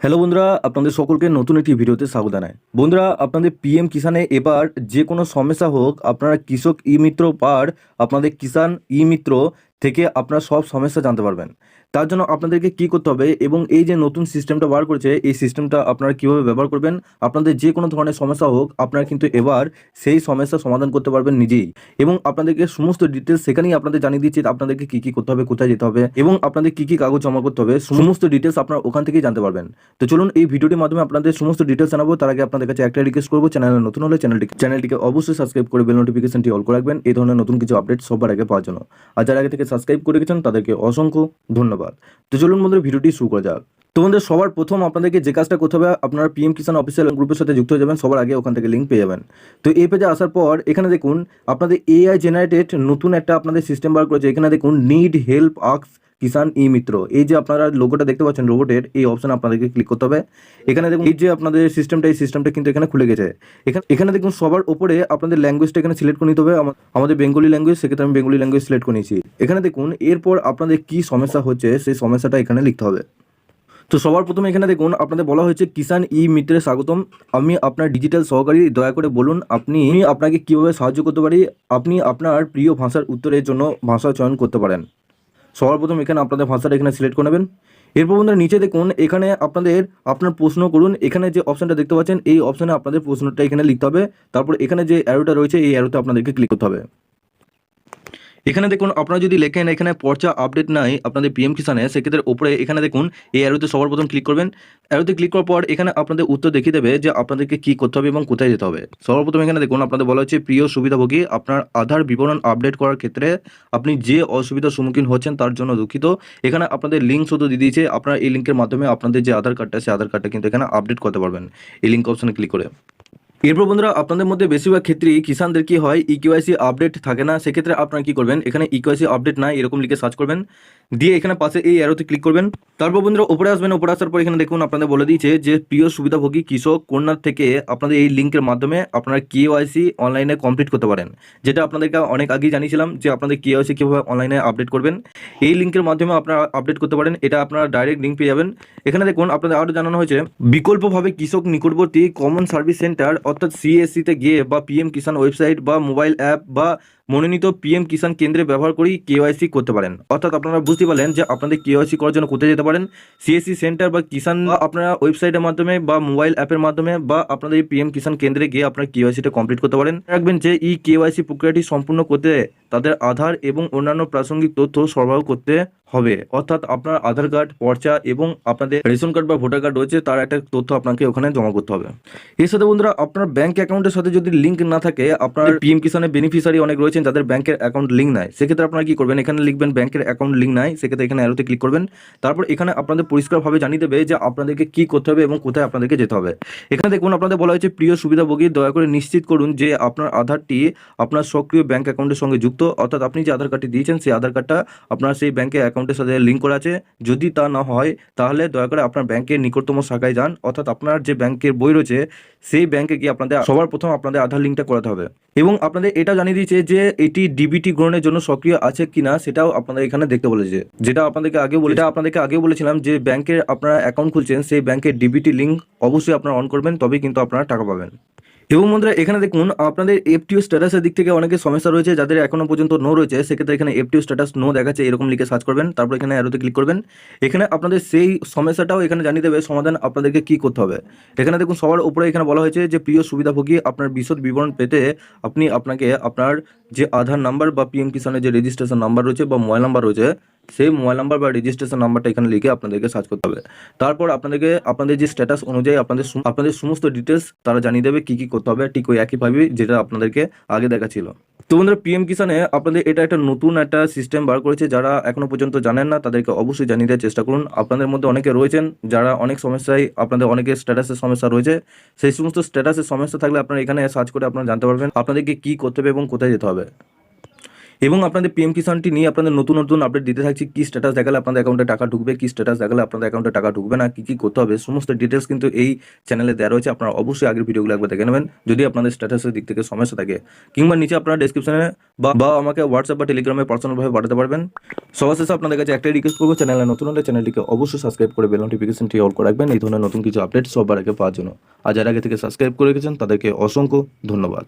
Hello বন্ধুরা, আপনাদের সকলকে নতুন একটি ভিডিওতে স্বাগত জানাই। বন্ধুরা, আপনাদের পিএম কিষানে এবার যে কোনো সমস্যা হোক, আপনারা কৃষক ই মিত্র পার আপনাদের কিষান ই মিত্র থেকে আপনারা সব সমস্যা জানতে পারবেন। তার জন্য আপনাদেরকে কি করতে হবে এবং এই যে নতুন সিস্টেমটা বার করেছে, এই সিস্টেমটা আপনারা কিভাবে ব্যবহার করবেন, আপনাদের যে কোনো ধরনের সমস্যা হোক আপনারা কিন্তু এবার সেই সমস্যার সমাধান করতে পারবেন নিজেই। এবং আপনাদেরকে সমস্ত ডিটেলস সেখানেই আপনাদের জানিয়ে দিচ্ছি আপনাদেরকে কি কি করতে হবে, কোথায় যেতে হবে এবং আপনাদের কি কি কাগজ জমা করতে হবে, সমস্ত ডিটেলস আপনারা ওখান থেকেই জানতে পারবেন। তো চলুন এই ভিডিওটির মাধ্যমে আপনাদের সমস্ত ডিটেলস জানাবো। তার আগে আপনাদের কাছে একটা রিকোয়েস্ট করবো, চ্যানেলে নতুন হলে চ্যানেলটিকে অবশ্যই সাবস্ক্রাইব করে বেল নোটিফিকেশনটি অল করে রাখবেন এই ধরনের নতুন কিছু আপডেট সবার আগে পাওয়ার জন্য। আর যারা আগে থেকে সাবস্ক্রাইব করে রেখেছেন তাদেরকে অসংখ্য ধন্যবাদ। তো চলুন বন্ধুরা, ভিডিওটি শুরু করা যাক। তো বন্ধুরা, সবার প্রথম আপনাদেরকে যে কাজটা করতে হবে, আপনারা পিএম কিষান অফিসিয়াল গ্রুপের সাথে যুক্ত হয়ে যাবেন। সবার আগে ওখান থেকে লিঙ্ক পেয়ে যাবেন। তো এই পেজে আসার পর এখানে দেখুন আপনাদের এআই জেনারেটেড নতুন একটা আপনাদের সিস্টেম বার করেছে। এখানে দেখুন নিড হেল্প আস্ক কিষান ই মিত্র, এই যে আপনারা লোগোটা দেখতে পাচ্ছেন রোবটের, এই অপশন আপনাদেরকে ক্লিক করতে হবে। এখানে দেখুন এই যে আপনাদের সিস্টেমটা, এই সিস্টেমটা কিন্তু এখানে খুলে গেছে। এখানে দেখুন সবার উপরে আপনাদের ল্যাঙ্গুয়েজটা এখানে সিলেক্ট করে নিতে হবে। আমাদের বেঙ্গলি ল্যাঙ্গুয়েজ, সেক্ষেত্রে আমি বেঙ্গলি ল্যাঙ্গুয়েজ সিলেক্ট করে নিয়েছি। এখানে দেখুন এরপর আপনাদের কি সমস্যা হচ্ছে সেই সমস্যাটা এখানে লিখতে হবে। তো সবার প্রথমে এখানে দেখুন আপনাদের বলা হয়েছে কিষান ই মিত্রে স্বাগতম, আমি আপনার ডিজিটাল সহকারী, দয়া করে বলুন আপনাকে কিভাবে সাহায্য করতে পারি। আপনি আপনার প্রিয় ভাষার উত্তরের জন্য ভাষা চয়ন করতে পারেন। সবার প্রথম এখানে আপনাদের ভাষাটা এখানে সিলেক্ট করে নেবেন। এরপর বন্ধুরা নিচে দেখুন এখানে আপনার প্রশ্ন করুন। এখানে যে অপশনটা দেখতে পাচ্ছেন এই অপশনে আপনাদের প্রশ্নটা এখানে লিখতে হবে। তারপর এখানে যে অ্যারোটা রয়েছে এই অ্যারোতে আপনাদেরকে ক্লিক করতে হবে। এখানে দেখুন আপনারা যদি লেখেন এখানে পর্চা আপডেট নাই আপনাদের পিএম কিষানে, সেক্ষেত্রে উপরে এখানে দেখুন এই অ্যারোতে সবার প্রথম ক্লিক করবেন। অ্যারোতে ক্লিক করার পর এখানে আপনাদের উত্তর দেখিয়ে দেবে যে আপনাদেরকে কি করতে হবে এবং কোথায় যেতে হবে। সবার প্রথম এখানে দেখুন আপনাদের বলা হচ্ছে প্রিয় সুবিধাভোগী, আপনার আধার বিবরণ আপডেট করার ক্ষেত্রে আপনি যে অসুবিধার সম্মুখীন হচ্ছেন তার জন্য দুঃখিত। এখানে আপনাদের লিঙ্ক শুধু দিয়ে দিয়েছে, আপনারা এই লিঙ্কের মাধ্যমে আপনাদের যে আধার কার্ডটা সেই আধার কার্ডটা কিন্তু এখানে আপডেট করতে পারবেন এই লিঙ্ক অপশনে ক্লিক করে। এরপর বন্ধুরা আপনাদের মধ্যে বেশিরভাগ ক্ষেত্রেই কিষানদের কি হয়, ইকেওয়াইসি আপডেট থাকে না। সেক্ষেত্রে আপনারা কি করবেন, এখানে ইকেওয়াইসি আপডেট নাই এরকম লিখে সার্চ করবেন, দিয়ে এখানে পাশে এই অ্যারোতে ক্লিক করবেন। তারপর বন্ধুরা উপরে আসবেন। উপরে আসার পর এখানে দেখুন আপনাদের বলে দিয়েছে যে প্রিয় সুবিধাভোগী কৃষক কন্যার থেকে আপনাদের এই লিঙ্কের মাধ্যমে আপনারা কেওয়াইসি অনলাইনে কমপ্লিট করতে পারেন। যেটা আপনাদেরকে অনেক আগেই জানিয়েছিলাম যে আপনাদের কেওয়াইসি কীভাবে অনলাইনে আপডেট করবেন, এই লিঙ্কের মাধ্যমে আপনারা আপডেট করতে পারেন। এটা আপনারা ডাইরেক্ট লিঙ্ক পেয়ে যাবেন। এখানে দেখুন আপনাদের আরও জানানো হয়েছে বিকল্পভাবে কৃষক নিকটবর্তী কমন সার্ভিস সেন্টার অর্থাৎ সিএসসি তে গিয়ে বা পিএম কিষান ওয়েবসাইট বা মোবাইল অ্যাপ বা মনোনীত পিএম কিষান কেন্দ্রে ব্যবহার করেই কেওয়াইসি করতে পারেন। অর্থাৎ আপনারা বুঝতে পারলেন যে আপনাদের কেওয়াইসি করার জন্য কোথায় যেতে পারেন, সিএসসি সেন্টার বা কিষান, বা আপনারা ওয়েবসাইটের মাধ্যমে বা মোবাইল অ্যাপের মাধ্যমে বা আপনাদের পিএম কিষান কেন্দ্রে গিয়ে আপনার কেওয়াইসিটা কমপ্লিট করতে পারেন। রাখবেন যে এই কেওয়াইসি প্রক্রিয়াটি সম্পূর্ণ করতে তাদের আধার এবং অন্যান্য প্রাসঙ্গিক তথ্য সরবরাহ করতে হবে। অর্থাৎ আপনার আধার কার্ড, পর্চা এবং আপনাদের রেশন কার্ড বা ভোটার কার্ড রয়েছে তার একটা তথ্য আপনাকে ওখানে জমা করতে হবে। এর সাথে বন্ধুরা আপনার ব্যাংক অ্যাকাউন্টের সাথে যদি লিঙ্ক না থাকে, আপনার পিএম কিষানের বেনিফিশিয়ারি অনেক রয়েছেন যাদের ব্যাংকের অ্যাকাউন্ট লিঙ্ক নাই, সেক্ষেত্রে আপনারা কি করবেন, এখানে লিখবেন ব্যাংকের অ্যাকাউন্ট লিঙ্ক নাই, সেক্ষেত্রে এখানে অ্যারোতে ক্লিক করবেন। তারপর এখানে আপনাদের পরিষ্কারভাবে জানিয়ে দেবে যে আপনাদেরকে কি করতে হবে এবং কোথায় আপনাদেরকে যেতে হবে। এখানে দেখুন আপনাদের বলা হয়েছে প্রিয় সুবিধাভোগী, দয়া করে নিশ্চিত করুন যে আপনার আধারটি আপনার সক্রিয় ব্যাংক অ্যাকাউন্টের সঙ্গে যুক্ত। অর্থাৎ আপনি যে আধার কার্ডটি দিয়েছেন সেই আধার কার্ডটা আপনার সেই ব্যাংকের অ্যাকাউন্টের সাথে লিঙ্ক করা আছে। যদি তা না হয় তাহলে দয়া করে আপনার ব্যাংকের নিকটতম শাখায় যান, অর্থাৎ আপনার যে ব্যাংকের বই রয়েছে সেই ব্যাংকে গিয়ে আপনাদের সবার প্রথম আপনাদের আধার লিঙ্কটা করাতে হবে। এবং আপনাদের এটা জানিয়ে দিয়েছে যে এটি ডিবিটি গ্রহণের জন্য সক্রিয় আছে কিনা সেটাও আপনাদের এখানে দেখতে বলেছে। যেটা আপনাদেরকে আগেও বলেছিলাম যে ব্যাংকের আপনারা অ্যাকাউন্ট খুলছেন সেই ব্যাংকের ডিবিটি লিঙ্ক অবশ্যই আপনারা অন করবেন, তবেই কিন্তু আপনারা টাকা পাবেন। এবং বন্ধুরা এখানে দেখুন আপনাদের এফটিও স্ট্যাটাসের দিক থেকে অনেকের সমস্যা রয়েছে, যাদের এখনো পর্যন্ত নো রয়েছে, সেক্ষেত্রে এখানে এফটিও স্ট্যাটাস নো দেখাচ্ছে এরকম লিখে সার্চ করবেন। তারপর এখানে অ্যারোতে ক্লিক করবেন। এখানে আপনাদের সেই সমস্যাটাও এখানে জানিয়ে দেবে সমাধান আপনাদেরকে কি করতে হবে। এখানে দেখুন সবার উপরে এখানে বলা হয়েছে যে প্রিয় সুবিধাভোগী, আপনার বিশদ বিবরণ পেতে আপনাকে আপনার যে আধার নাম্বার বা পিএম কিষানের যে রেজিস্ট্রেশন নাম্বার রয়েছে বা মোবাইল নাম্বার রয়েছে সেই মোবাইল নাম্বার বা রেজিস্ট্রেশন নাম্বারটা এখানে লিখে আপনাদেরকে সার্চ করতে হবে। তারপর আপনাদের যে স্ট্যাটাস অনুযায়ী আপনাদের সমস্ত ডিটেলস তারা জানিয়ে দেবে কি কি করতে হবে, ঠিক ওই একইভাবে যেটা আপনাদেরকে আগে দেখা ছিল। তো বন্ধুরা পিএম কিষানে আপনাদের এটা একটা নতুন একটা সিস্টেম বার করেছে, যারা এখনো পর্যন্ত জানেন না তাদেরকে অবশ্যই জানিয়ে দেওয়ার চেষ্টা করুন। আপনাদের মধ্যে অনেকে রয়েছেন যারা অনেক সমস্যায়, আপনাদের অনেকের স্ট্যাটাসের সমস্যা রয়েছে, সেই সমস্ত স্ট্যাটাসের সমস্যা থাকলে আপনারা এখানে সার্চ করে আপনারা জানতে পারবেন আপনাদেরকে কি করতে হবে এবং কোথায় যেতে হবে। এবং আপনাদের পিএম কিষাণটি নিয়ে আপনাদের নতুন নতুন আপডেট দিতে থাকছি। কি স্ট্যাটাস দেখালে আপনাদের অ্যাকাউন্টে টাকা ঢুকবে, কি স্ট্যাটাস দেখালে আপনাদের অ্যাকাউন্টে টাকা ঢুকবে না, কি করতে হবে, সমস্ত ডিটেলস কিন্তু এই চ্যানেলে দেওয়া রয়েছে। আপনারা অবশ্যই আগের ভিডিওগুলো একবার দেখে নেবেন যদি আপনাদের স্ট্যাটাসের দিক থেকে সমস্যা থাকে, কিংবা নিচে আপনারা ডেসক্রিপশনে বা আমাকে হোয়াটসঅ্যাপ বা টেলিগ্রামে পার্সোনালভাবে পাঠাতে পারবেন। সবার শেষে আপনাদের কাছে একটাই রিকোয়েস্ট করবো, চ্যানেলে নতুন হলে চ্যানেলটিকে অবশ্যই সাবস্ক্রাইব করে বেল নোটিফিকেশনটি অল করে রাখবেন এই ধরনের নতুন কিছু আপডেট সবার আগে পাওয়ার জন্য। আর যারা আগে থেকে সাবস্ক্রাইব করে রেখেছেন তাদেরকে অসংখ্য ধন্যবাদ।